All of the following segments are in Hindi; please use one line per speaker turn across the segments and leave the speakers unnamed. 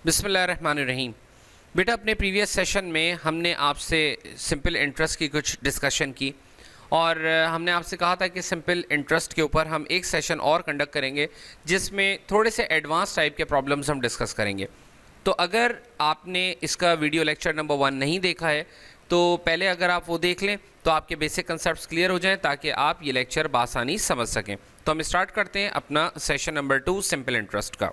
बिस्मिल्लाहिर्रहमानिर्रहीम। बेटा, अपने प्रीवियस सेशन में हमने आपसे सिंपल इंटरेस्ट की कुछ डिस्कशन की और हमने आपसे कहा था कि सिंपल इंटरेस्ट के ऊपर हम एक सेशन और कंडक्ट करेंगे जिसमें थोड़े से एडवांस टाइप के प्रॉब्लम्स हम डिस्कस करेंगे। तो अगर आपने इसका वीडियो लेक्चर नंबर 1 नहीं देखा है तो पहले अगर आप वो देख लें तो आपके बेसिक कंसेप्ट्स क्लियर हो जाएं ताकि आप ये लेक्चर बासानी समझ सकें। तो हम स्टार्ट करते हैं अपना सेशन नंबर 2 सिंपल इंटरेस्ट का।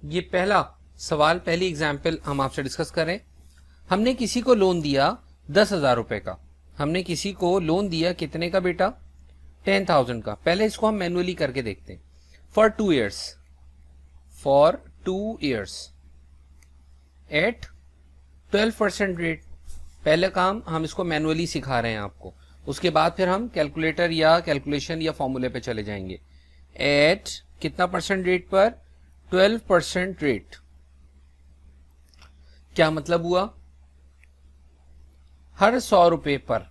ये पहला सवाल, पहली एग्जाम्पल हम आपसे डिस्कस करें। हमने किसी को लोन दिया 10,000 रुपए का। हमने किसी को लोन दिया कितने का बेटा? 10,000 का। पहले इसको हम मैनुअली करके देखते हैं। For 2 years, for 2 years at 12% rate. पहले काम हम इसको मैनुअली सिखा रहे हैं आपको, उसके बाद फिर हम कैलकुलेटर या कैलकुलेशन या फॉर्मूले पे चले जाएंगे। एट कितना परसेंट रेट पर? 12% रेट। क्या मतलब हुआ? हर 100 रुपए पर,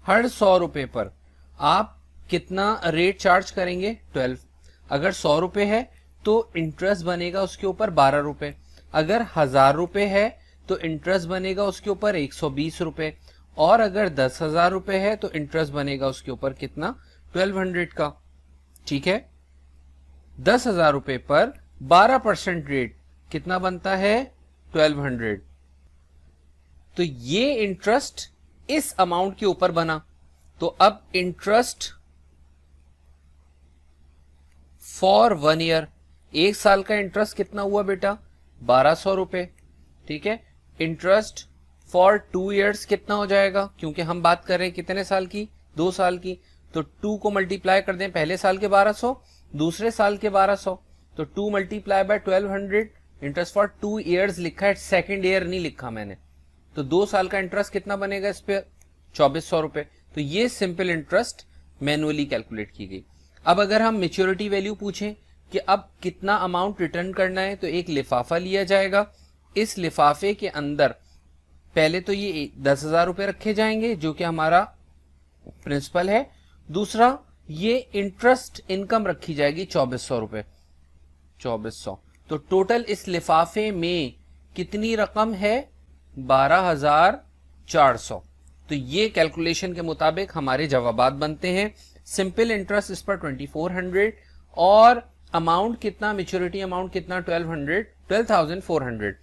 हर 100 रुपए पर आप कितना रेट चार्ज करेंगे? 12। अगर 100 रुपए है तो इंटरेस्ट बनेगा उसके ऊपर 12 रुपए। अगर 1,000 रुपए है तो इंटरेस्ट बनेगा उसके ऊपर 120 रुपए। और अगर 10,000 रुपए है तो इंटरेस्ट बनेगा उसके ऊपर कितना? 1200 का। ठीक है, 10,000 रुपए पर 12% रेट कितना बनता है? 1200। तो ये इंटरेस्ट इस अमाउंट के ऊपर बना। तो अब इंटरेस्ट फॉर 1 ईयर, 1 साल का इंटरेस्ट कितना हुआ बेटा? 1,200 रुपए। ठीक है, इंटरेस्ट फॉर 2 ईयर्स कितना हो जाएगा? क्योंकि हम बात कर रहे हैं कितने साल की? 2 साल की। तो 2 को मल्टीप्लाई कर दें, पहले साल के 1,200, दूसरे साल के 1,200, तो 2 multiply by 1200। Interest for 2 years लिखा है, सेकेंड ईयर नहीं लिखा मैंने। तो 2 साल का इंटरेस्ट कितना बनेगा इस पे? 2,400 रुपए। तो ये सिंपल इंटरेस्ट मैनुअली कैलकुलेट की गई। अब अगर हम मेच्योरिटी वैल्यू पूछें कि अब कितना अमाउंट रिटर्न करना है, तो एक लिफाफा लिया जाएगा। इस लिफाफे के अंदर पहले तो ये 10,000 रुपए रखे जाएंगे जो कि हमारा प्रिंसिपल है। दूसरा, ये इंटरेस्ट इनकम रखी जाएगी 2,400 रुपए। 2,400। तो टोटल इस लिफाफे में कितनी रकम है? 12,400। तो ये कैलकुलेशन के मुताबिक हमारे जवाबात बनते हैं। सिंपल इंटरेस्ट इस पर 2,400 और अमाउंट कितना? मेच्योरिटी अमाउंट कितना? 12,400।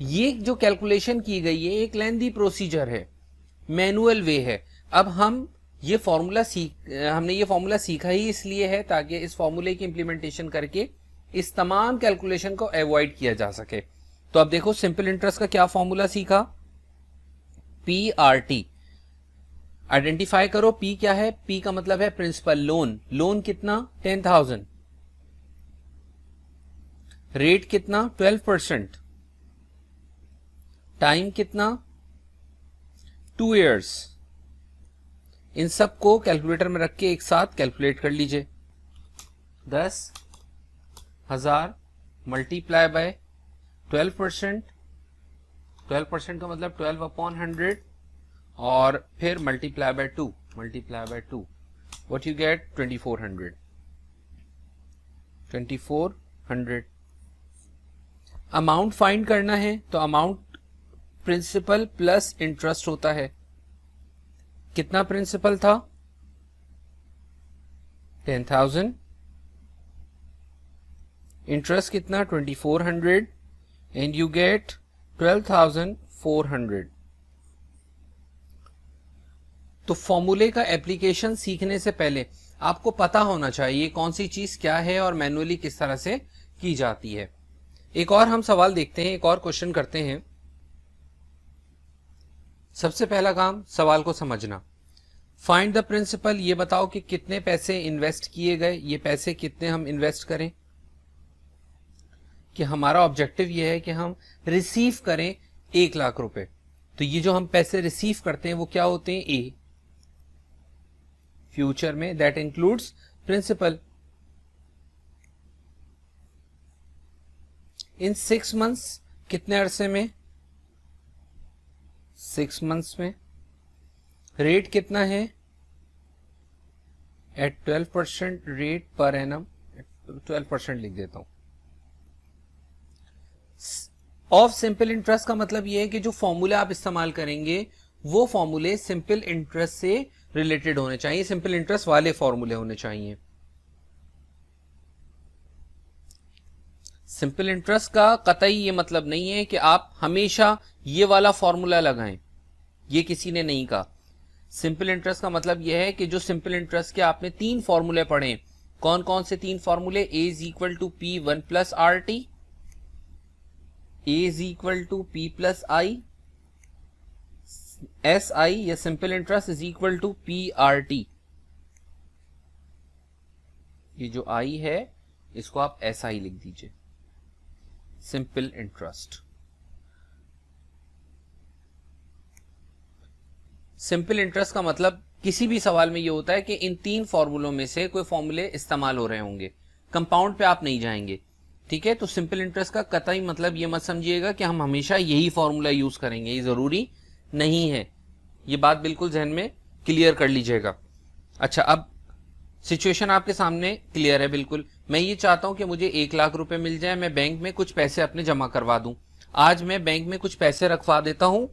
ये जो कैलकुलेशन की गई है एक लेंथी प्रोसीजर है, मैनुअल वे है। अब हम ये फॉर्मूला हमने ये फॉर्मूला सीखा ही इसलिए है ताकि इस फॉर्मूले की इंप्लीमेंटेशन करके इस तमाम कैलकुलेशन को अवॉइड किया जा सके। तो अब देखो, सिंपल इंटरेस्ट का क्या फॉर्मूला सीखा? PRT। आइडेंटिफाई करो P क्या है? P का मतलब है प्रिंसिपल लोन। लोन कितना? 10,000। रेट कितना? 12%। टाइम कितना? 2 ईयर्स। इन सब को कैलकुलेटर में रख के एक साथ कैलकुलेट कर लीजिए। 10,000 मल्टीप्लाई बाय 12%। 12% का मतलब 12/100 और फिर multiply by 2, multiply by 2। What you get? 2,400। 2,400। Amount find करना है तो अमाउंट प्रिंसिपल प्लस इंटरेस्ट होता है। कितना प्रिंसिपल था? 10,000। इंटरेस्ट कितना? 2,400 एंड यू गेट 12,400। तो फॉर्मूले का एप्लीकेशन सीखने से पहले आपको पता होना चाहिए कौन सी चीज क्या है और मैनुअली किस तरह से की जाती है। एक और हम सवाल देखते हैं, एक और क्वेश्चन करते हैं। सबसे पहला काम सवाल को समझना। Find the principal. ये बताओ कि कितने पैसे इन्वेस्ट किए गए, ये पैसे कितने हम इन्वेस्ट करें। कि हमारा ऑब्जेक्टिव ये है कि हम रिसीव करें 1,00,000 रुपए। तो ये जो हम पैसे रिसीव करते हैं वो क्या होते हैं? ए। फ्यूचर में, that includes principal. In 6 months, कितने अरसे में? 6 मंथ्स में। रेट कितना है? एट 12% रेट पर एनम, 12% लिख देता हूं। ऑफ सिंपल इंटरेस्ट का मतलब यह है कि जो फॉर्मूला आप इस्तेमाल करेंगे वो फॉर्मूले सिंपल इंटरेस्ट से रिलेटेड होने चाहिए, सिंपल इंटरेस्ट वाले फॉर्मूले होने चाहिए। सिंपल इंटरेस्ट का कतई ये मतलब नहीं है कि आप हमेशा ये वाला फॉर्मूला लगाएं, ये किसी ने नहीं कहा। सिंपल इंटरेस्ट का मतलब यह है कि जो सिंपल इंटरेस्ट के आपने 3 फॉर्मूले पढ़े, कौन कौन से 3 फॉर्मूले? A is equal to P 1 plus R T, A is equal to P plus I, S I या simple interest is equal to P R T. ये जो आई है इसको आप एस आई लिख दीजिए, सिंपल इंटरेस्ट। सिंपल इंटरेस्ट का मतलब किसी भी सवाल में ये होता है कि इन 3 फॉर्मूलों में से कोई फॉर्मूले इस्तेमाल हो रहे होंगे, कंपाउंड पे आप नहीं जाएंगे, ठीक है। तो सिंपल इंटरेस्ट का कतई मतलब ये मत समझिएगा कि हम हमेशा यही फॉर्मूला यूज करेंगे, ये जरूरी नहीं है। ये बात बिल्कुल जहन में क्लियर कर लीजिएगा। अच्छा, अब सिचुएशन आपके सामने क्लियर है बिल्कुल। मैं ये चाहता हूं कि मुझे 1 लाख रुपए मिल जाए, मैं बैंक में कुछ पैसे अपने जमा करवा दूं। आज मैं बैंक में कुछ पैसे रखवा देता हूं,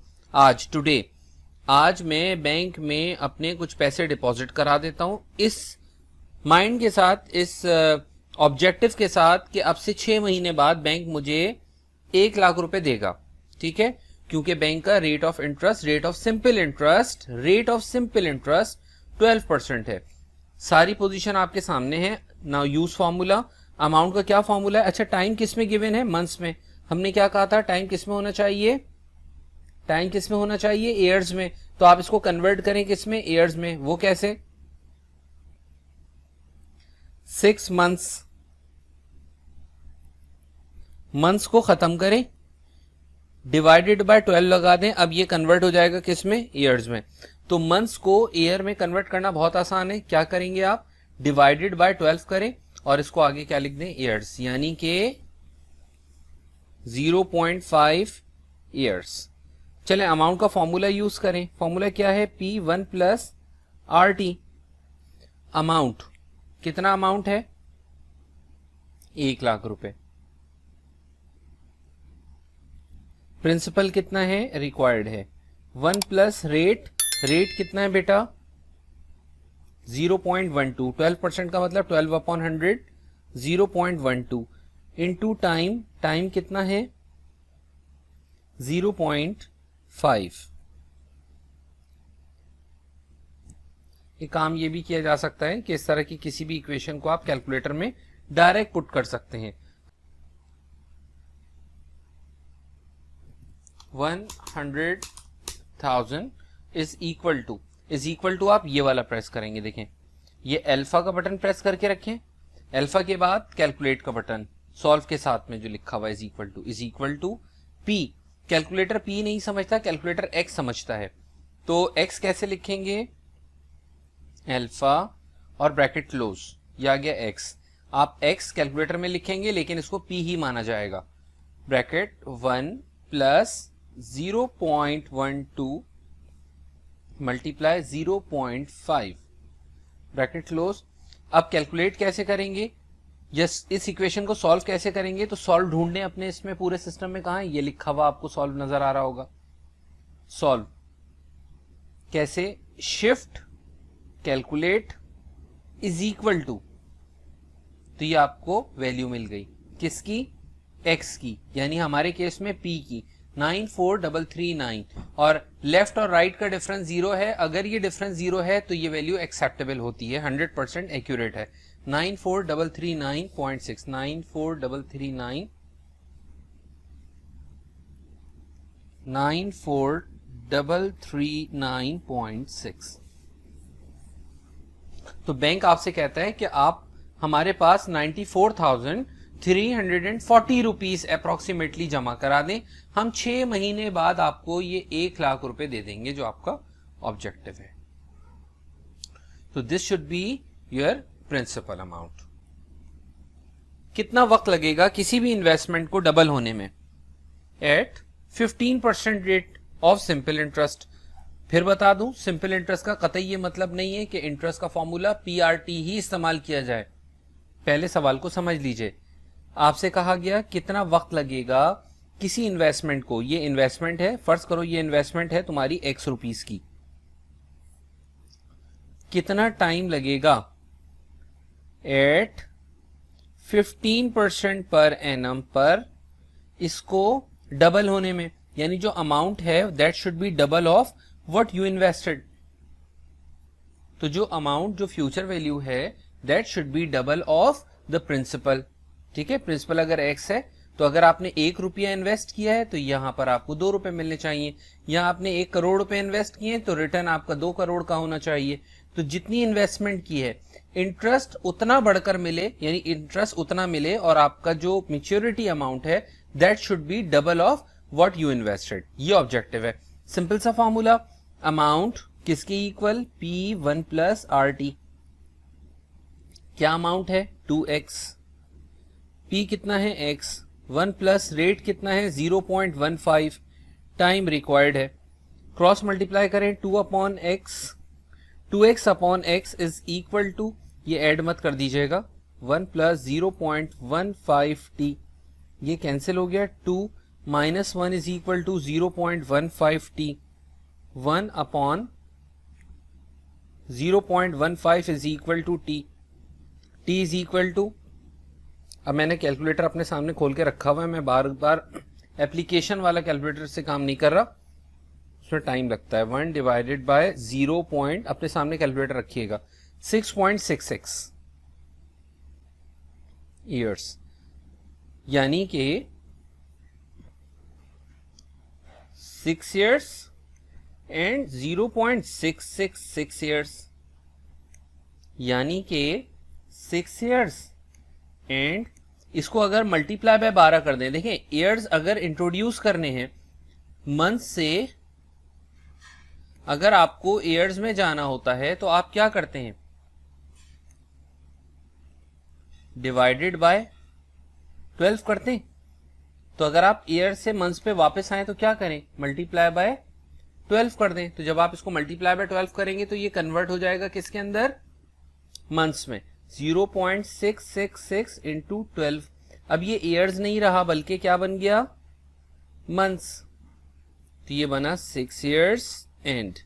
आज मैं बैंक में अपने कुछ पैसे डिपॉजिट करा देता हूं, इस माइंड के साथ, इस ऑब्जेक्टिव के साथ कि अब से 6 महीने बाद बैंक मुझे 1 लाख रुपए देगा, ठीक है। क्योंकि बैंक का rate of interest, rate of simple interest 12% है। सारी पोजीशन आपके सामने है। Now use formula. अमाउंट का क्या फॉर्मूला है? अच्छा, टाइम किस में गिवन है? मंथ्स में। हमने क्या कहा था? टाइम किस में होना चाहिए? टाइम किस में होना चाहिए? ईयर्स में। तो आप इसको कन्वर्ट करें किस में? ईयर्स में। वो कैसे? 6 मंथ्स, मंथ्स को खत्म करें, डिवाइडेड बाय 12 लगा दें। अब ये कन्वर्ट हो जाएगा किस में? ईयर्स में। तो मंथ्स को ईयर में कन्वर्ट करना बहुत आसान है। क्या करेंगे आप? डिवाइडेड बाय 12 करें और इसको आगे क्या लिख दें? ईयर्स, यानी कि 0.5 ईयर्स। चलें अमाउंट का फॉर्मूला यूज करें। फॉर्मूला क्या है? P1 plus R T. Amount कितना? अमाउंट है 1 लाख रुपए। प्रिंसिपल कितना है? रिक्वायर्ड है 1 प्लस रेट। रेट कितना है बेटा? 0.12। 12% का मतलब 12/100, 0.12 इंटू टाइम। टाइम कितना है? 0.5। ये काम ये भी किया जा सकता है कि इस तरह की किसी भी इक्वेशन को आप कैलकुलेटर में डायरेक्ट पुट कर सकते हैं। 100,000 इज इक्वल टू आप ये वाला प्रेस करेंगे। देखें, ये अल्फा का बटन प्रेस करके रखें। अल्फा के बाद कैलकुलेट का बटन, सॉल्व के साथ में जो लिखा हुआ is equal to P. Calculator P नहीं समझता, कैलकुलेटर एक्स समझता है। तो एक्स कैसे लिखेंगे? अल्फा और ब्रैकेट क्लोज, ये आ गया एक्स। आप एक्स कैलकुलेटर में लिखेंगे लेकिन इसको पी ही माना जाएगा। Bracket 1 plus 0.12 multiply 0.5 bracket close. अब कैलकुलेट कैसे करेंगे? इस इक्वेशन को सॉल्व कैसे करेंगे? तो सॉल्व ढूंढने अपने इसमें पूरे सिस्टम में। कहां है? ये लिखा हुआ आपको सॉल्व नजर आ रहा होगा। सॉल्व कैसे? Shift calculate is equal to, तो ये आपको वैल्यू मिल गई किसकी? एक्स की, यानी हमारे केस में पी की, 94339। और लेफ्ट और राइट का डिफरेंस 0 है। अगर ये डिफरेंस 0 है तो ये वैल्यू एक्सेप्टेबल होती है, 100% एक्यूरेट है। 94339.6, 94339.6। तो बैंक आपसे कहता है कि आप हमारे पास 94,340 रुपीज अप्रोक्सीमेटली जमा करा दें, हम 6 महीने बाद आपको ये 1 लाख रुपए दे देंगे जो आपका ऑब्जेक्टिव है। तो this should be your principal amount. कितना वक्त लगेगा किसी भी इन्वेस्टमेंट को डबल होने में? At 15% rate of simple interest. फिर बता दूं, सिंपल इंटरेस्ट का कतई ये मतलब नहीं है कि इंटरेस्ट का फॉर्मूला PRT ही इस्तेमाल किया जाए। पहले सवाल को समझ लीजिए। आपसे कहा गया कितना वक्त लगेगा किसी इन्वेस्टमेंट को, ये इन्वेस्टमेंट है, फर्ज करो ये इन्वेस्टमेंट है तुम्हारी X रुपीस की, कितना टाइम लगेगा एट 15% पर एनम पर इसको डबल होने में? यानी जो अमाउंट है that should be double of what you invested. तो जो अमाउंट, जो फ्यूचर वैल्यू है that should be double of the principal. ठीक है, प्रिंसिपल अगर X है तो अगर आपने 1 रुपया इन्वेस्ट किया है तो यहां पर आपको 2 रुपए मिलने चाहिए। यहां आपने 1 करोड़ रुपए इन्वेस्ट किए हैं तो रिटर्न आपका 2 करोड़ का होना चाहिए। तो जितनी इन्वेस्टमेंट की है इंटरेस्ट उतना बढ़कर मिले, यानी इंटरेस्ट उतना मिले और आपका जो मैच्योरिटी अमाउंट है that should be double of what you invested. ये ऑब्जेक्टिव है। सिंपल सा फॉर्मूला, अमाउंट किसके इक्वल? P1 plus RT। क्या अमाउंट है? 2x। P कितना है? X। 1 प्लस रेट कितना है? 0.15। टाइम रिक्वायर्ड है। क्रॉस मल्टीप्लाई करें 2 upon x, 2x upon x is equal to, ये ऐड मत कर दीजिएगा, 1 प्लस 0.15t, ये कैंसिल हो गया। 2 minus 1 is equal to 0.15t। 1 upon 0.15 is equal to t। t is equal to, अब मैंने कैलकुलेटर अपने सामने खोल के रखा हुआ है, मैं बार बार एप्लीकेशन वाला कैलकुलेटर से काम नहीं कर रहा, उसमें टाइम लगता है। 1 डिवाइडेड बाय 0 पॉइंट, अपने सामने कैलकुलेटर रखिएगा, 6.66 ईयर्स, यानी कि 6 ईयर्स एंड 0.666 ईयर्स, यानी कि 6 ईयर्स एंड, इसको अगर मल्टीप्लाई बाय 12 कर दें, देखें ईयर्स अगर इंट्रोड्यूस करने हैं मंथ से, अगर आपको ईयर्स में जाना होता है तो आप क्या करते हैं? डिवाइडेड बाय 12 करते हैं। तो अगर आप ईयर से मंथ्स पे वापस आए तो क्या करें? मल्टीप्लाई बाय 12 कर दें। तो जब आप इसको मल्टीप्लाई बाय 12 करेंगे तो ये कन्वर्ट हो जाएगा किसके अंदर? मंथ्स में। 0.666 इंटू 12। अब ये ईयर्स नहीं रहा बल्कि क्या बन गया? मंथ्स। तो ये बना 6 years and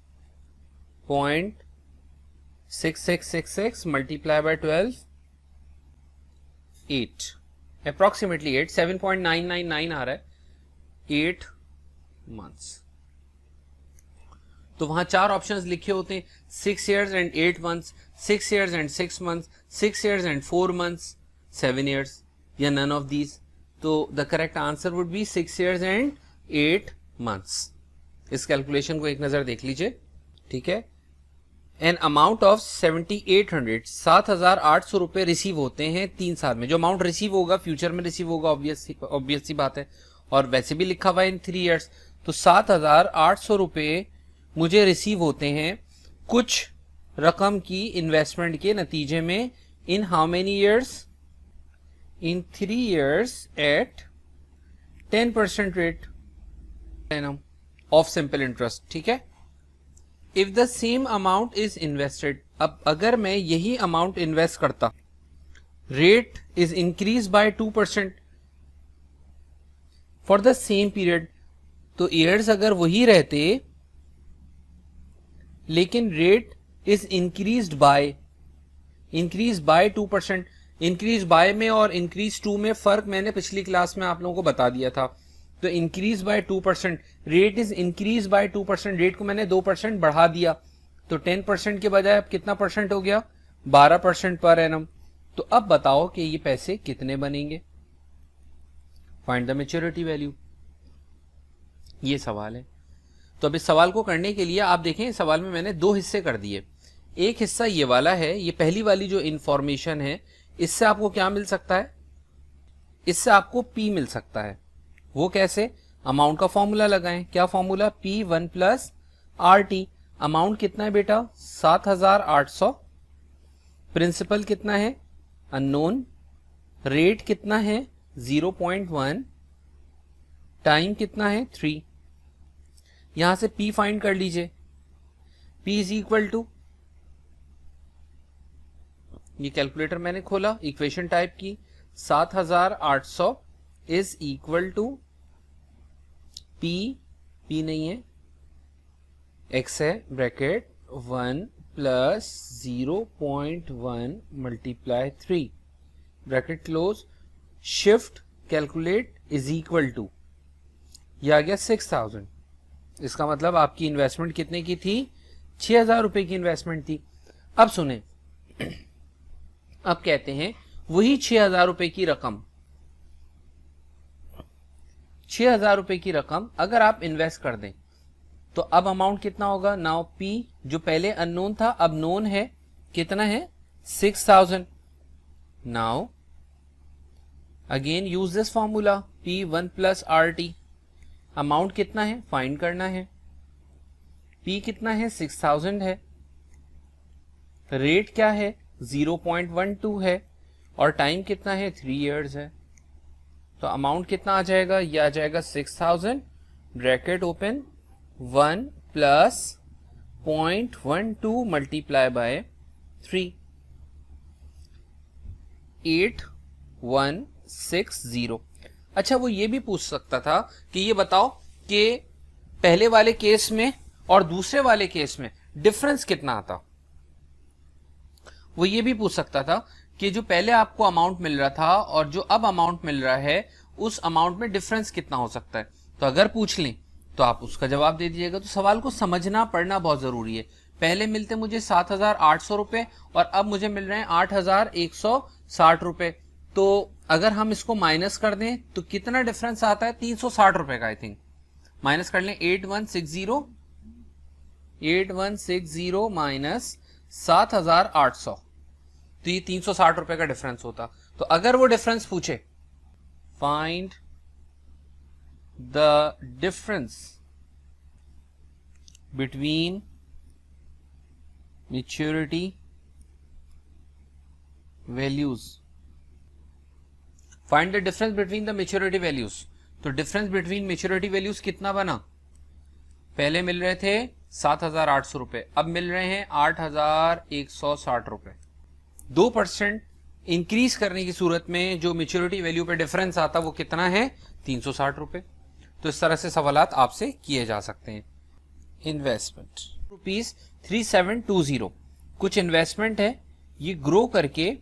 0.6666 multiply by 12, 8, approximately 8, 7.999 आ रहा है, 8 मंथ्स। तो वहां 4 ऑप्शंस लिखे होते हैं, 6 years and 8 months, 6 years and 6 months, 6 years and 4 months, 7 years, या नन ऑफ दीज। तो the correct answer would be 6 years and 8 months. इस कैलकुलेशन को एक नजर देख लीजिए, ठीक है। एन अमाउंट ऑफ 7800, 7,800 रुपए रिसीव होते हैं 3 साल में। जो अमाउंट रिसीव होगा फ्यूचर में रिसीव होगा, ऑब्वियस सी बात है, और वैसे भी लिखा हुआ है इन 3 ईयर्स। तो 7,800 रुपए मुझे रिसीव होते हैं कुछ रकम की इन्वेस्टमेंट के नतीजे में, in how many years? In 3 years at 10% rate of simple interest, ठीक है। If the same amount is invested, अब अगर मैं यही अमाउंट इन्वेस्ट करता, rate is increase by 2% for the same period, तो ईयर्स अगर वही रहते लेकिन rate is increase by 2%। Increase by में और इंक्रीज टू में फर्क मैंने पिछली क्लास में आप लोगों को बता दिया था। तो increase by 2%, rate is increase by 2%, rate को मैंने 2% बढ़ा दिया, तो 10% के बजाय अब कितना परसेंट हो गया? 12% पर एनम। तो अब बताओ कि ये पैसे कितने बनेंगे? फाइंड द मैच्योरिटी वैल्यू, ये सवाल है। तो अब इस सवाल को करने के लिए आप देखें, इस सवाल में मैंने 2 हिस्से कर दिए। एक हिस्सा ये वाला है, ये पहली वाली जो इंफॉर्मेशन है, इससे आपको क्या मिल सकता है? इससे आपको P मिल सकता है। वो कैसे? अमाउंट का फॉर्मूला लगाएं। क्या formula? P1 plus RT। Amount कितना है बेटा? 7,800 प्रिंसिपल कितना है अननोन, रेट कितना है 0.1, टाइम कितना है 3। यहां से P फाइंड कर लीजिए। P इज इक्वल टू, ये कैलकुलेटर मैंने खोला, इक्वेशन टाइप की, 7800 इज इक्वल टू P नहीं है, X है, bracket 1 plus 0.1 multiply 3 bracket close, shift calculate is equal to, ये आ गया 6000। इसका मतलब आपकी इन्वेस्टमेंट कितने की थी, 6000 रुपए की इन्वेस्टमेंट थी। अब सुने, अब कहते हैं वही 6000 रुपए की रकम, 6000 रुपए की रकम अगर आप इन्वेस्ट कर दें तो अब अमाउंट कितना होगा। नाउ P जो पहले अननोन था अब नोन है, कितना है 6000। Now again use this formula, P1 plus RT, amount कितना है फाइंड करना है, P कितना है 6000 है, रेट क्या है 0.12 है, और टाइम कितना है 3 इयर्स है। तो अमाउंट कितना आ जाएगा, ये आ जाएगा 6000 bracket open 1 plus 0.12 multiply by 3, 8160। अच्छा वो ये भी पूछ सकता था कि ये बताओ कि पहले वाले केस में और दूसरे वाले केस में डिफरेंस कितना आता। वो ये भी पूछ सकता था कि जो पहले आपको अमाउंट मिल रहा था और जो अब अमाउंट मिल रहा है उस अमाउंट में डिफरेंस कितना हो सकता है। तो अगर पूछ लें तो आप उसका जवाब दे दीजिएगा। तो सवाल को समझना पढ़ना बहुत जरूरी है। पहले मिलते मुझे 7800 रुपए और अब मुझे मिल रहे हैं 8160 रुपए। तो अगर हम इसको माइनस कर दें तो कितना डिफरेंस आता है, 360 रुपए का। आई थिंक माइनस कर लें, 8160 माइनस 7800, तो ये 360 रुपए का डिफरेंस होता। तो अगर वो डिफरेंस पूछे, find the difference between maturity values, find the difference between the maturity values. तो डिफरेंस बिटवीन मैच्योरिटी वैल्यूज कितना बना, पहले मिल रहे थे 7800 रुपए, अब मिल रहे हैं 8160 रुपए। 2% इंक्रीज करने की सूरत में जो मैच्योरिटी वैल्यू पे डिफरेंस आता वो कितना है, 360 रुपए। तो इस तरह से सवालात आपसे किए जा सकते हैं। इन्वेस्टमेंट ₹3720, कुछ इन्वेस्टमेंट है ये ग्रो करके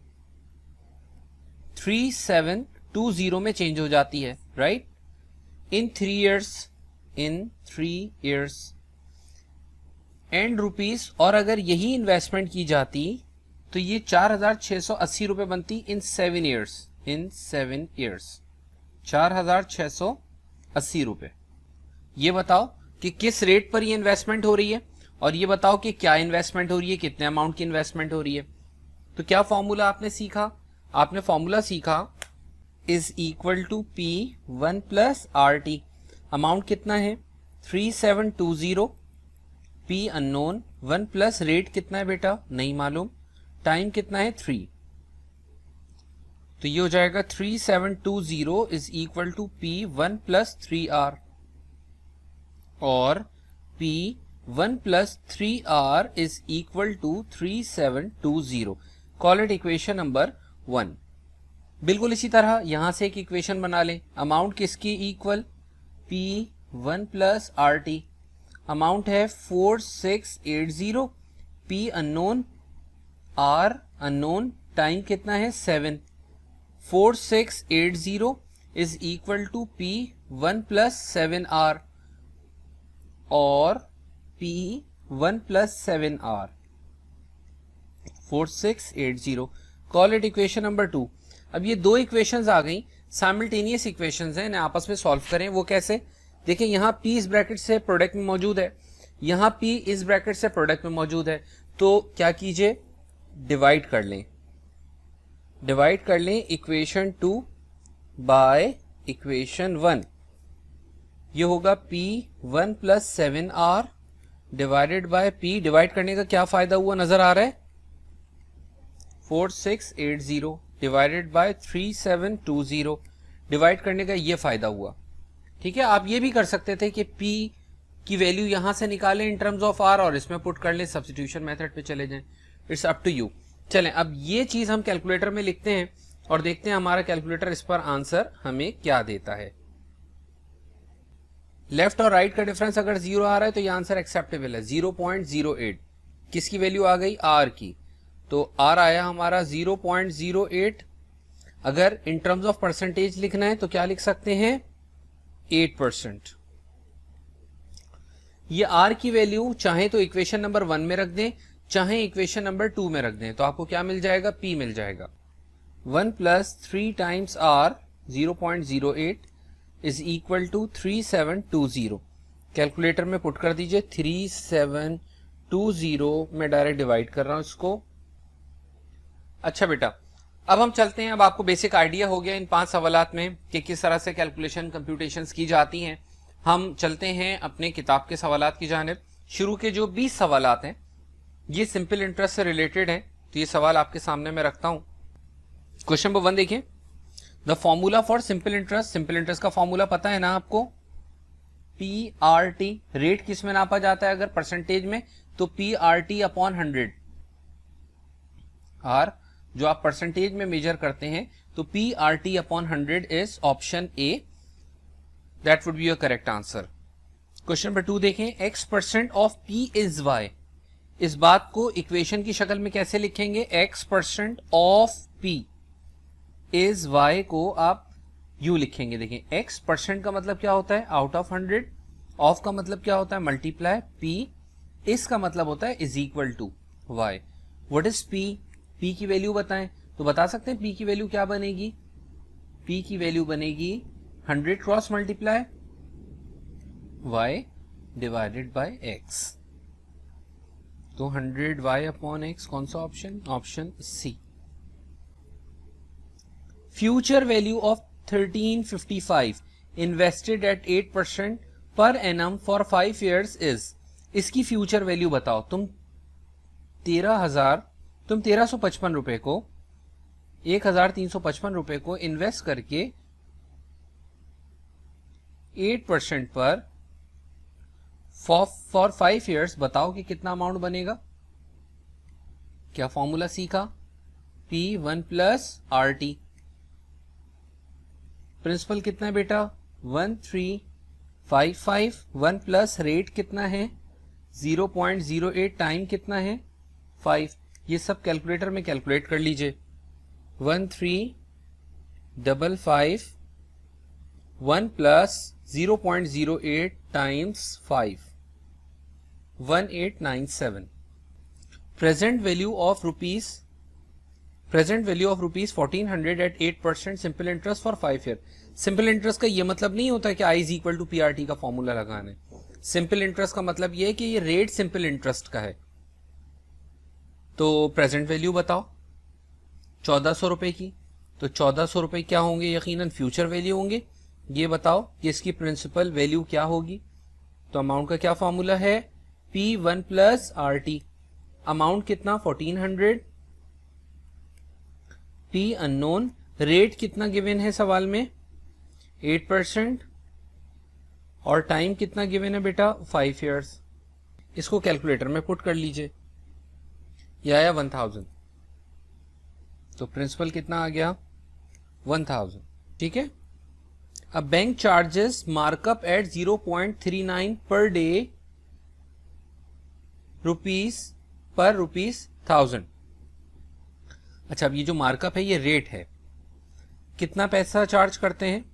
3720 में चेंज हो जाती है, right, in 3 years and rupees. और अगर यही इन्वेस्टमेंट की जाती तो ये 4680 रुपए बनती इन 7 इयर्स, 4680 रुपए। ये बताओ कि किस रेट पर ये इन्वेस्टमेंट हो रही है और ये बताओ कि क्या इन्वेस्टमेंट हो रही है, कितने अमाउंट की इन्वेस्टमेंट हो रही है। तो क्या फॉर्मूला आपने सीखा, आपने फॉर्मूला सीखा is equal to P1 plus RT। Amount कितना है 3720, P अननोन, 1 प्लस रेट कितना है बेटा नहीं मालूम, टाइम कितना है 3। तो ये हो जाएगा 3720 is equal to P1 plus 3R और P1 plus 3R is equal to 3720। Call it equation number 1। बिल्कुल इसी तरह यहां से एक इक्वेशन बना लें। अमाउंट किसकी equal, P1 plus RT, amount है 4680, P unknown, R unknown, time कितना है 7। 4680 is equal to P1 plus 7R और P1 plus 7R 4680। Call it equation number 2। अब ये दो इक्वेशंस आ गई, साइमल्टेनियस इक्वेशंस हैं, इन्हें आपस में सॉल्व करें। वो कैसे, देखिए यहाँ P इस ब्रैकेट से प्रोडक्ट में मौजूद है, यहाँ P इस ब्रैकेट से प्रोडक्ट में मौजूद है। तो क्या कीजिए, डिवाइड कर लें, इक्वेशन 2 बाय इक्वेशन 1। ये होगा P1 plus 7R divided by P। Divide करने का क्या फायदा हुआ नजर आ रहा है, 4680 डिवाइडेड बाय 3720। डिवाइड करने का ये फायदा हुआ। ठीक है, आप ये भी कर सकते थे कि P की वैल्यू यहां से निकालें इन टर्म्स ऑफ R और इसमें पुट कर लें, सब्स्टिट्यूशन मेथड पे चले जाएं। It's up to you. चलें, अब ये चीज हम कैलकुलेटर में लिखते हैं और देखते हैं हमारा कैलकुलेटर इस पर आंसर हमें क्या देता है। लेफ्ट और राइट का डिफरेंस अगर 0 आ रहा है तो ये आंसर एक्सेप्टेबल है। 0.08 किसकी वैल्यू आ गई? R की। तो R आया हमारा 0.08। अगर इन टर्म्स ऑफ परसेंटेज लिखना है तो क्या लिख सकते हैं? 8%। ये R की वैल्यू चाहे तो इक्वेशन नंबर 1 में रख दें, चाहे इक्वेशन नंबर 2 में रख दें, तो आपको क्या मिल जाएगा? P मिल जाएगा। 1 + 3 times R 0.08 is equal to 3720। Calculator में पुट कर दीजिए 3720। मैं डायरेक्ट डिवाइड कर रहा हूं इसको। अच्छा बेटा, अब हम चलते हैं। अब आपको बेसिक आइडिया हो गया इन 5 सवालात में कि किस तरह से कैलकुलेशन कंप्यूटेशंस की जाती हैं। हम चलते हैं अपने किताब के सवालात की जानिब। शुरू के जो 20 सवालात हैं ये सिंपल इंटरेस्ट से रिलेटेड हैं, तो ये सवाल आपके सामने मैं रखता हूं। क्वेश्चन नंबर 1 देखिए, the formula for simple interest. Simple interest का फॉर्मूला पता है ना आपको? PRT। रेट किस में नापा जाता है? अगर परसेंटेज में तो PRT अपॉन 100। R जो आप परसेंटेज में मेजर करते हैं तो PRT upon 100 is option A। That would be your correct answer. Question number 2 देखें, X% of P is Y। इस बात को इक्वेशन की शक्ल में कैसे लिखेंगे? X% of P is Y को आप यू लिखेंगे। देखिए, X% का मतलब क्या होता है? Out of 100। ऑफ का मतलब क्या होता है? मल्टीप्लाई। P इसका मतलब होता है is equal to Y। What is P? P की वैल्यू बताएं तो बता सकते हैं P की वैल्यू क्या बनेगी? P की वैल्यू बनेगी 100 cross multiply Y divided by X। तो 100Y अपॉन X कौन सा option? Option C। Future value of 1355 invested at 8% per annum for 5 years is. इसकी फ्यूचर वैल्यू बताओ। तुम 1355 रुपए को 1355 रुपए को इन्वेस्ट करके 8% पर फॉर 5 years बताओ कि कितना अमाउंट बनेगा। क्या फॉर्मूला सीखा? P1 + RT। प्रिंसिपल कितना है बेटा? 1355। 1 प्लस रेट कितना है? 0.08 टाइम कितना है? 5। ये सब कैलकुलेटर में कैलकुलेट कर लीजिए। 1355 1 plus 0.08 times 5 1897। Present value of rupees 1400 at 8% simple interest for 5 year। Simple interest का ये मतलब नहीं होता कि I is equal to PRT का फॉर्मूला लगाना है। सिंपल इंटरेस्ट का मतलब ये है कि ये रेट सिंपल इंटरेस्ट का है। तो प्रेजेंट वैल्यू बताओ 1400 रुपए की। तो 1400 रुपए क्या होंगे? यकीनन फ्यूचर वैल्यू होंगे। ये बताओ कि इसकी प्रिंसिपल वैल्यू क्या होगी? तो अमाउंट का क्या फॉर्मूला है? P1 + RT। अमाउंट कितना? 1400। P unknown. रेट कितना गिवन है सवाल में? 8%। और टाइम कितना गिवन है बेटा? 5 years। इसको कैलकुलेटर में पुट कर लीजिए। यह आया 1000। तो प्रिंसिपल कितना आ गया? 1000। ठीक है। अब bank charges markup eight 0.39 per day rupees 1000। अच्छा, अब ये जो मार्कअप है ये रेट है। कितना पैसा चार्ज करते हैं?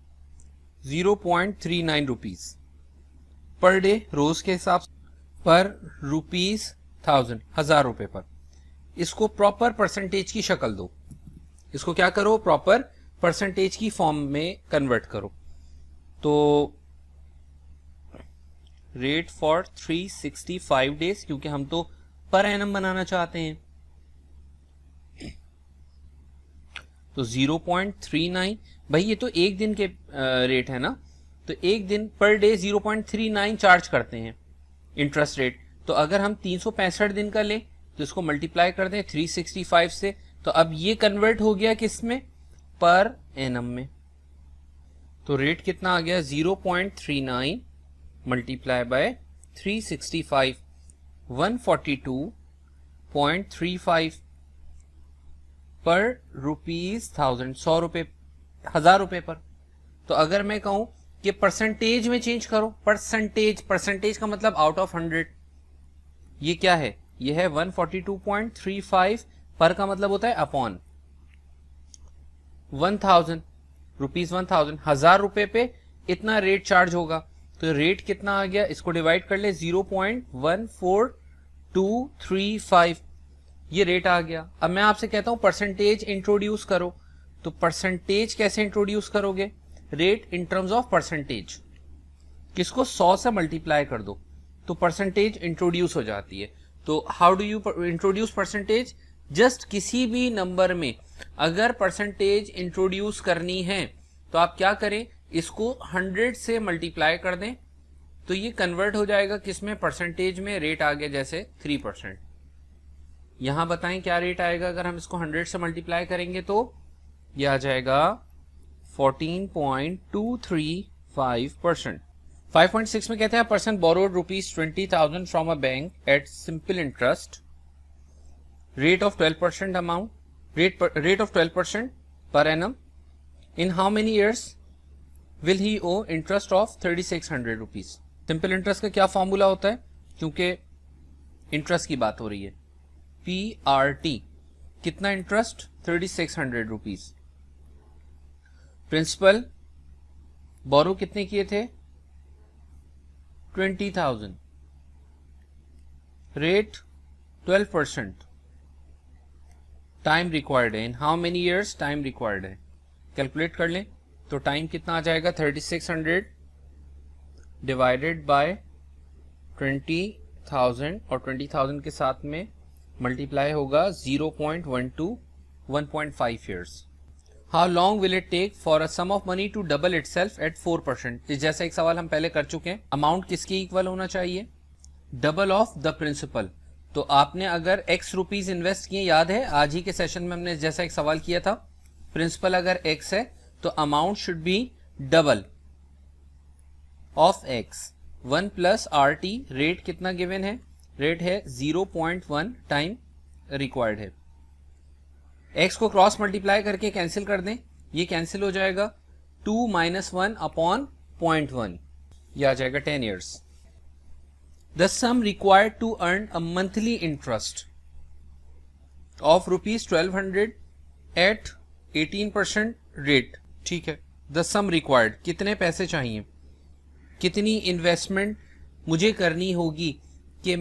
0.39 रुपीज पर डे, रोज के हिसाब से, पर रुपीज 1000 रुपए पर। इसको प्रॉपर परसेंटेज की शक्ल दो। इसको क्या करो? प्रॉपर परसेंटेज की फॉर्म में कन्वर्ट करो। तो रेट फॉर 365 डेज, क्योंकि हम तो पर एनम बनाना चाहते हैं, तो 0.39। भाई ये तो एक दिन के रेट है ना, तो एक दिन पर डे 0.39 चार्ज करते हैं इंटरेस्ट रेट। तो अगर हम 365 दिन का लें तो इसको मल्टीप्लाई कर दें 365 से, तो अब ये कन्वर्ट हो गया किस में, पर एनम में। तो रेट कितना आ गया 0.39 मल्टीप्लाई बाय 365, 142.35 पर रुपीज 1000, 100 रुपए, 1000 रुपए पर। तो अगर मैं कहूं कि परसेंटेज में चेंज करो, परसेंटेज का मतलब आउट ऑफ 100, ये क्या है, ये है 142.35, पर का मतलब होता है अपॉन 1000 रुपीज, 1000, 1000 रुपए पे इतना रेट चार्ज होगा। तो रेट कितना आ गया, इसको डिवाइड कर ले, 0.14235, ये रेट आ गया। अब मैं आपसे कहता हूं परसेंटेज इंट्रोड्यूस करो, तो परसेंटेज कैसे इंट्रोड्यूस करोगे, rate in terms of percentage, किसको 100 से मल्टीप्लाई कर दो तो परसेंटेज इंट्रोड्यूस हो जाती है। तो how do you introduce percentage, just किसी भी नंबर में अगर परसेंटेज इंट्रोड्यूस करनी है तो आप क्या करें, इसको 100 से मल्टीप्लाई कर दें, तो ये कन्वर्ट हो जाएगा किसमें, परसेंटेज में। रेट आ गया जैसे 3%। यहां बताएं क्या रेट आएगा अगर हम इसको 100 से मल्टीप्लाई करेंगे, तो ये आ जाएगा 14.235%। 5.6 में कहते हैं person borrowed ₹20,000 from a bank at simple interest, rate of 12% amount, rate of 12% per annum, in how many years will he owe interest of 3600 rupees. Simple interest का क्या फॉर्मूला होता है, क्योंकि इंटरेस्ट की बात हो रही है, PRT, कितना इंटरेस्ट 3600 रुपीज। प्रिंसिपल बोरो कितने किए थे 20,000, रेट 12%, टाइम रिक्वायर्ड है, इन how many years time required है। कैलकुलेट कर लें तो टाइम कितना आ जाएगा, 3600 डिवाइडेड बाय 20,000 और 20,000 के साथ में मल्टीप्लाई होगा 0.12, 1.5 years. How long will it take for a sum of money to double itself at 4%। इस जैसा एक सवाल हम पहले कर चुके हैं। अमाउंट किसके इक्वल होना चाहिए, डबल ऑफ द प्रिंसिपल। तो आपने अगर x रुपीज इन्वेस्ट किए, याद है आज ही के सेशन में हमने जैसा एक सवाल किया था, प्रिंसिपल अगर x है तो amount should be double of x। 1 plus RT, rate कितना गिवन है, रेट है 0.1 टाइम रिक्वायर्ड है। x को क्रॉस मल्टीप्लाई करके कैंसिल कर दें, ये कैंसिल हो जाएगा, 2 - 1 अपॉन 0.1, ये आ जाएगा 10 years. The sum required to earn a monthly interest of ₹1200 at 18% rate, ठीक है। The sum required, कितने पैसे चाहिए, कितनी इन्वेस्टमेंट मुझे करनी होगी कि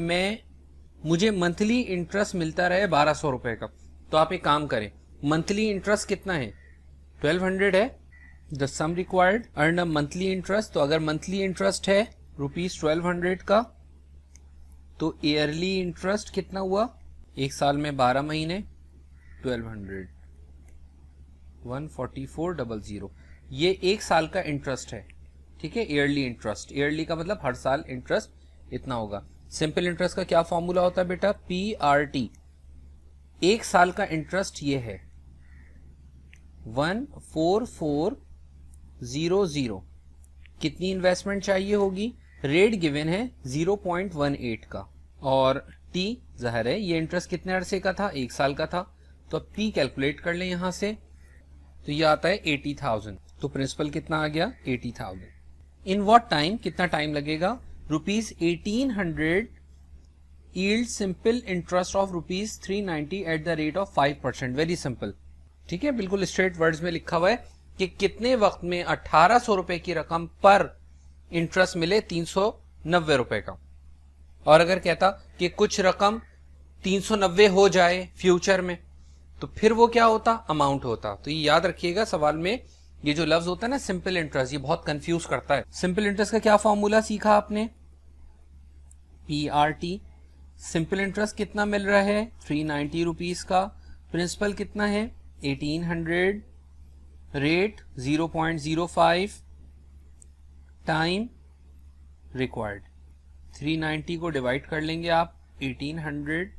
मुझे मंथली इंटरेस्ट मिलता रहे 1200 रुपए का। तो आप एक काम करें, मंथली इंटरेस्ट कितना है 1200 है, the sum required earn a monthly interest. तो अगर मंथली इंटरेस्ट है ₹1200 का, तो ईयरली इंटरेस्ट कितना हुआ, एक साल में 12 महीने, 1200, 144,000, ये एक साल का इंटरेस्ट है, ठीक है। ईयरली इंटरेस्ट, ईयरली का मतलब हर साल इंटरेस्ट इतना होगा। सिंपल इंटरेस्ट का क्या फॉर्मूला होता है बेटा, PRT, एक साल का इंटरेस्ट ये है 14400। कितनी इन्वेस्टमेंट चाहिए होगी, रेट गिवन है 0.18 का, और T जाहिर है ये इंटरेस्ट कितने अरसे का था, एक साल का था। तो अब P कैलकुलेट कर लें यहां से, तो ये आता है 80,000। तो प्रिंसिपल कितना आ गया 80,000। इन व्हाट टाइम, कितना टाइम लगेगा, ₹1800 yield simple interest of ₹390 at the rate of 5%। Very simple, ठीक है, बिल्कुल स्ट्रेट वर्ड्स में लिखा हुआ है कि कितने वक्त में 1800 रुपए की रकम पर इंटरेस्ट मिले 390 रुपए का। और अगर कहता कि कुछ रकम 390 हो जाए फ्यूचर में, तो फिर वो क्या होता, अमाउंट होता। तो ये याद रखिएगा, सवाल में ये जो लफ्ज होता है ना सिंपल इंटरेस्ट, ये बहुत कंफ्यूज करता है। सिंपल इंटरेस्ट का क्या फॉर्मूला सीखा आपने, PRT। सिंपल इंटरेस्ट कितना मिल रहा है 390 रुपीज का, प्रिंसिपल कितना है 1800, रेट 0.05, टाइम रिक्वायर्ड। 390 को डिवाइड कर लेंगे आप 1800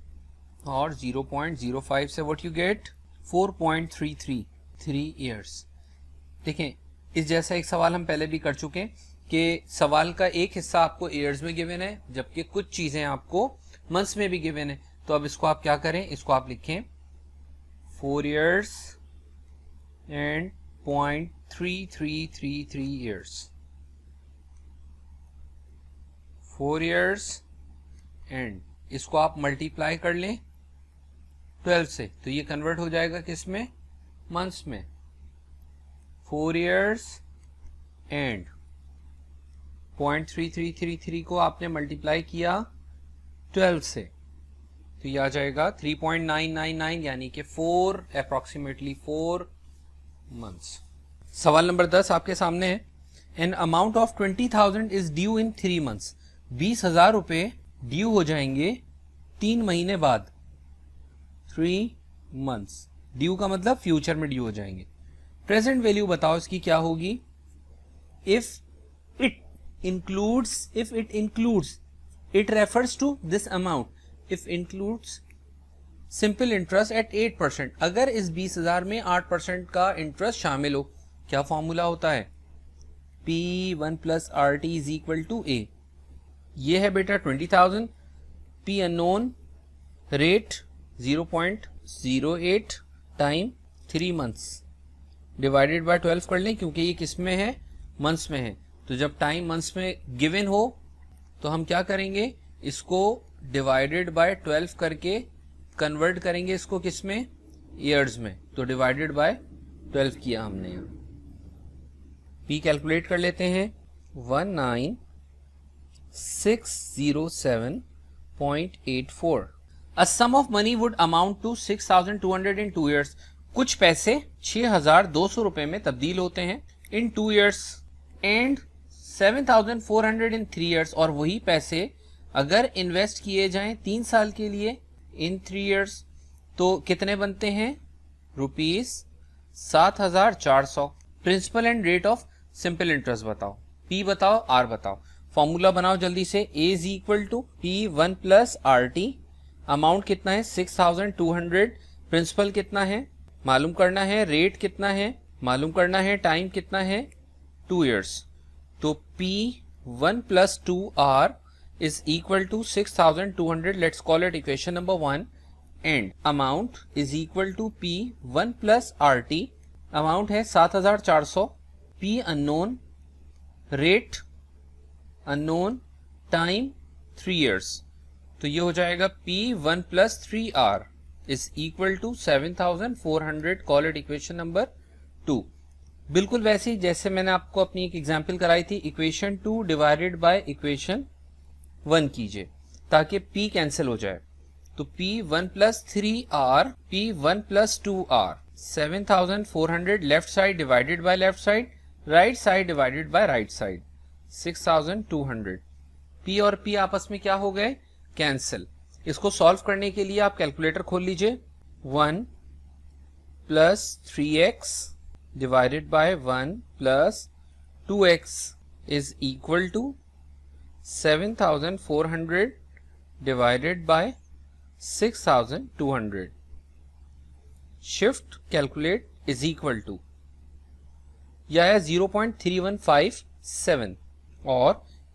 और 0.05 से, व्हाट यू गेट 4.333 ईयर्स। देखें, इस जैसा एक सवाल हम पहले भी कर चुके हैं कि सवाल का एक हिस्सा आपको ईयर्स में गिवन है जबकि कुछ चीजें आपको मंथ्स में भी गिवन है। तो अब इसको आप क्या करें, इसको आप लिखें 4 years and 0.3333 years, 4 years and इसको आप मल्टीप्लाई कर लें 12 से, तो ये कन्वर्ट हो जाएगा किस में, मंथ्स में। 4 ईयर्स एंड 0.3333 को आपने मल्टीप्लाई किया 12 से, तो ये आ जाएगा 3.999 यानी कि 4 अप्रोक्सीमेटली 4 मंथ्स। सवाल नंबर 10 आपके सामने है। An amount of 20,000 is due in 3 months. 20,000 रुपए ड्यू हो जाएंगे 3 महीने बाद। 3 मंथ्स, ड्यू का मतलब फ्यूचर में ड्यू हो जाएंगे। प्रेजेंट वैल्यू बताओ इसकी क्या होगी। If it includes, it refers to this amount. If includes simple interest at 8%, अगर इस 20,000 में 8% का इंटरेस्ट शामिल हो, क्या फॉर्मूला होता है, P1 plus RT is equal to A। ये है बेटा 20,000, P unknown, rate 0.08 time 3 months divided by 12 कर लें क्योंकि ये किस में है, मंथ्स में है। तो जब टाइम मंथ्स में गिवन हो तो हम क्या करेंगे, इसको डिवाइडेड बाय 12 करके कन्वर्ट करेंगे इसको किस में, ईयर्स में। तो डिवाइडेड बाय 12 किया हमने यहाँ। पी कैलकुलेट कर लेते हैं 19607.84। A sum of money would amount to 6,200 in 2 years. कुछ पैसे 6,200 रुपए में तब्दील होते हैं in 2 years and 7,400 in 3 years. और वही पैसे अगर इन्वेस्ट किए जाएं 3 साल के लिए इन 3 ईयर्स तो कितने बनते हैं, ₹7,400। Principal and rate of simple interest बताओ, P बताओ, R बताओ। फॉर्मूला बनाओ जल्दी से। A is equal to P1 plus RT। Amount कितना है 6,200, प्रिंसिपल कितना है मालूम करना है, रेट कितना है मालूम करना है, टाइम कितना है 2 ईयर्स। तो P1 plus 2R is equal to 6,200. Let's call it equation number 1. And amount is equal to P1 plus RT. Amount है 7,400. P unknown, rate unknown, time 3 years. तो ये हो जाएगा P1 plus 3R is equal to 7,400. Call it equation number 2. बिल्कुल वैसे ही जैसे मैंने आपको अपनी एक एग्जाम्पल कराई थी, इक्वेशन 2 डिवाइडेड बाय इक्वेशन 1 कीजिए ताकि P कैंसिल हो जाए। तो P1 plus 3R, P1 plus 2R, 7,400 left side divided by left side, right side divided by right side, 6,200। P और P आपस में क्या हो गए, कैंसिल। इसको सॉल्व करने के लिए आप कैलकुलेटर खोल लीजिए। 1 plus 3x divided by 1 plus 2x is equal to 7,400 divided by 6,200. Shift calculate is equal to यह है 0.3157 और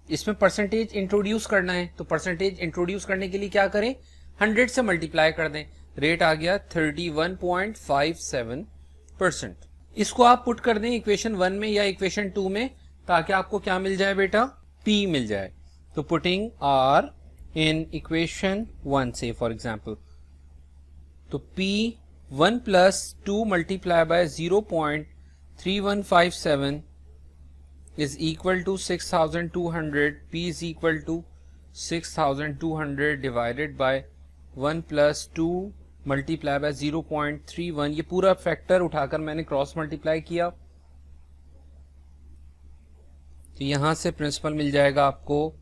इसमें परसेंटेज इंट्रोड्यूस करना है। तो परसेंटेज इंट्रोड्यूस करने के लिए क्या करें, 100 से मल्टीप्लाई कर दें। रेट आ गया 31.57%। इसको आप पुट कर दें इक्वेशन 1 में या इक्वेशन 2 में ताकि आपको क्या मिल जाए बेटा, P मिल जाए। तो पुटिंग R इन इक्वेशन 1 से फॉर एग्जांपल, तो P1 plus 2 multiply by 0.3157 is equal to 6,200. P is equal to 6,200 divided by 1 plus 2 multiply by 0.31। ये पूरा फैक्टर उठाकर मैंने क्रॉस मल्टीप्लाई किया तो यहां से प्रिंसिपल मिल जाएगा आपको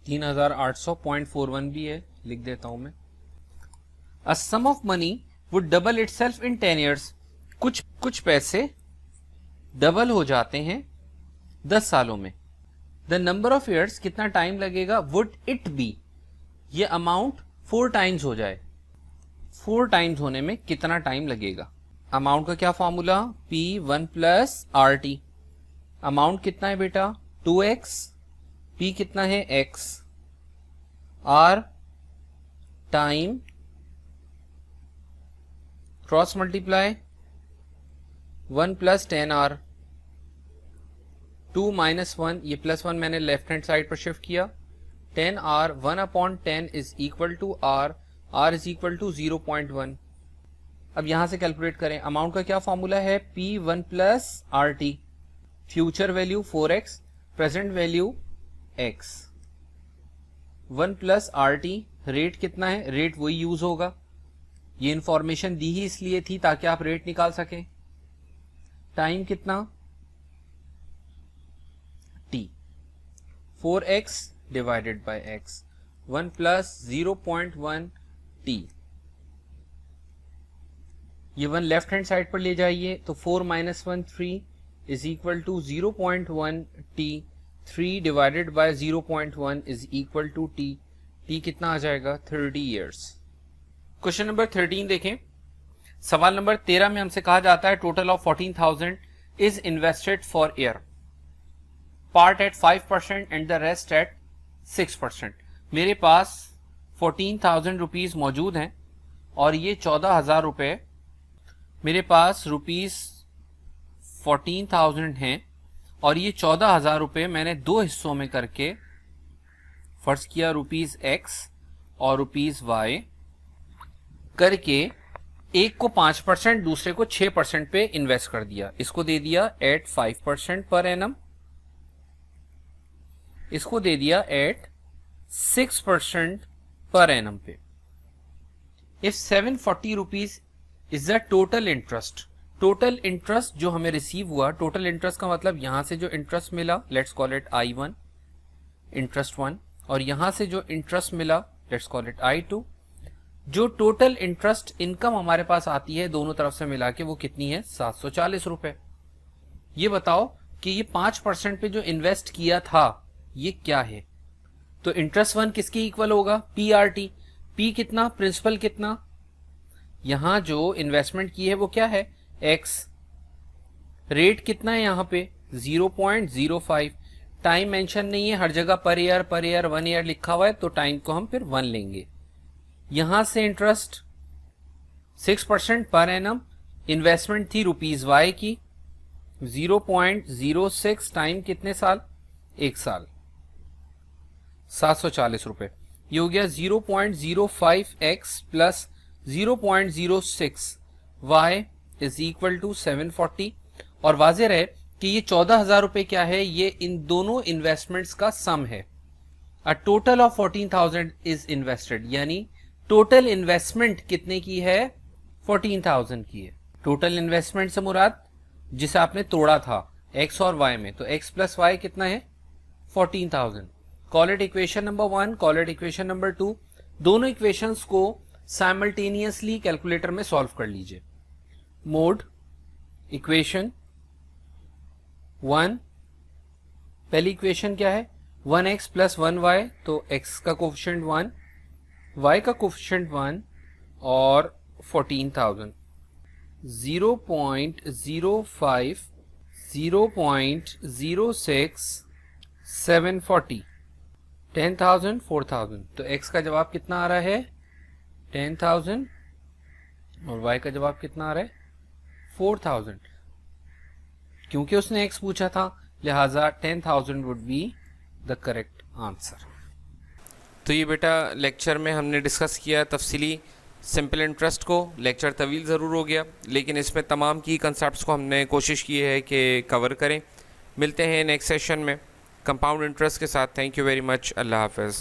3,800.41 भी है, लिख देता हूं मैं। A sum of money would double itself in 10 years. कुछ पैसे डबल हो जाते हैं 10 सालों में। द नंबर ऑफ ईयर्स, कितना टाइम लगेगा, वुड इट बी, ये अमाउंट 4 टाइम्स हो जाए, 4 टाइम्स होने में कितना टाइम लगेगा। अमाउंट का क्या formula, P1 plus RT। Amount कितना है बेटा 2x, P कितना है x, R time cross multiply 1 plus 10R, 2 minus 1, ये प्लस 1 मैंने लेफ्ट हैंड साइड पर शिफ्ट किया, 10R 1/10 is equal to R, R is equal to 0.1। अब यहां से कैलकुलेट करें, अमाउंट का क्या फॉर्मूला है P1 plus RT, future value 4x, present value x, 1 plus RT, rate कितना है, रेट वही यूज होगा, ये इंफॉर्मेशन दी ही इसलिए थी ताकि आप रेट निकाल सकें। टाइम कितना t, 4x divided by x, 1 plus 0.1 t, ये 1 लेफ्ट हैंड साइड पर ले जाइए तो 4 minus 1 3 is equal to 0.1 t, 3 divided by 0.1 is equal to t, t कितना आ जाएगा 30 ईयर्स। क्वेश्चन नंबर 13 देखें, सवाल नंबर 13 में हमसे कहा जाता है total of 14,000 is invested for year, part at 5% and the rest at 6%। मेरे पास 14,000 रुपीज मौजूद हैं और ये 14,000 रुपए, मेरे पास रुपीज 14,000 हैं और ये 14,000 रुपए मैंने दो हिस्सों में करके, फर्ज किया रुपीज x और रुपीज y करके, एक को 5% दूसरे को 6% पे इन्वेस्ट कर दिया। इसको दे दिया एट 5% पर एनम, इसको दे दिया एट 6% पर एनम पे। If 740 rupees is the total interest, total interest जो हमें रिसीव हुआ, टोटल इंटरेस्ट का मतलब यहां से जो इंटरेस्ट मिला let's call it I1 interest 1, और यहां से जो इंटरेस्ट मिला लेट्स कॉल इट I2। जो टोटल इंटरेस्ट इनकम हमारे पास आती है दोनों तरफ से मिला के वो कितनी है 740 रुपए। ये बताओ कि ये 5% पे जो इन्वेस्ट किया था ये क्या है, तो इंटरेस्ट 1 किसके इक्वल होगा PRT, P कितना, प्रिंसिपल कितना, यहां जो इन्वेस्टमेंट की है वो क्या है x, रेट कितना है यहां पे 0.05, टाइम मेंशन नहीं है, हर जगह पर ईयर 1 ईयर लिखा हुआ है तो टाइम को हम फिर 1 लेंगे। यहां से इंटरेस्ट 6% पर एनम, इन्वेस्टमेंट थी रुपीज y की 0.06, टाइम कितने साल 1 साल, 740 रुपए। ये हो गया 0.05x plus 0.06 y is equal to 740। और वाज़ेह रहे कि ये 14,000 रुपए क्या है, ये इन दोनों इन्वेस्टमेंट्स का सम है। A total of 14,000 is invested, यानी टोटल इन्वेस्टमेंट कितने की है 14,000 की है। टोटल इन्वेस्टमेंट से मुराद जिसे आपने तोड़ा था x और y में, तो x प्लस y कितना है 14,000। Call it equation number 1, call it equation number 2। दोनों इक्वेशंस को साइमल्टेनियसली कैलकुलेटर में सॉल्व कर लीजिए। मोड इक्वेशन 1, पहली इक्वेशन क्या है 1x प्लस 1y, तो x का कोफिशिएंट 1, y का कोफिशिएंट 1 और 14,000, 0.05, 0.06, 740, 10,000, 4,000। तो x का जवाब कितना आ रहा है 10,000 और y का जवाब कितना आ रहा है 4,000। क्योंकि उसने x पूछा था लिहाजा 10,000 would be the correct answer. तो ये बेटा लेक्चर में हमने डिस्कस किया तफसीली सिंपल इंटरेस्ट को। लेक्चर तवील ज़रूर हो गया लेकिन इसमें तमाम की कंसेप्ट्स को हमने कोशिश की है कि कवर करें। मिलते हैं नेक्स्ट सेशन में कंपाउंड इंटरेस्ट के साथ। Thank you very much. अल्लाह हाफ़िज़।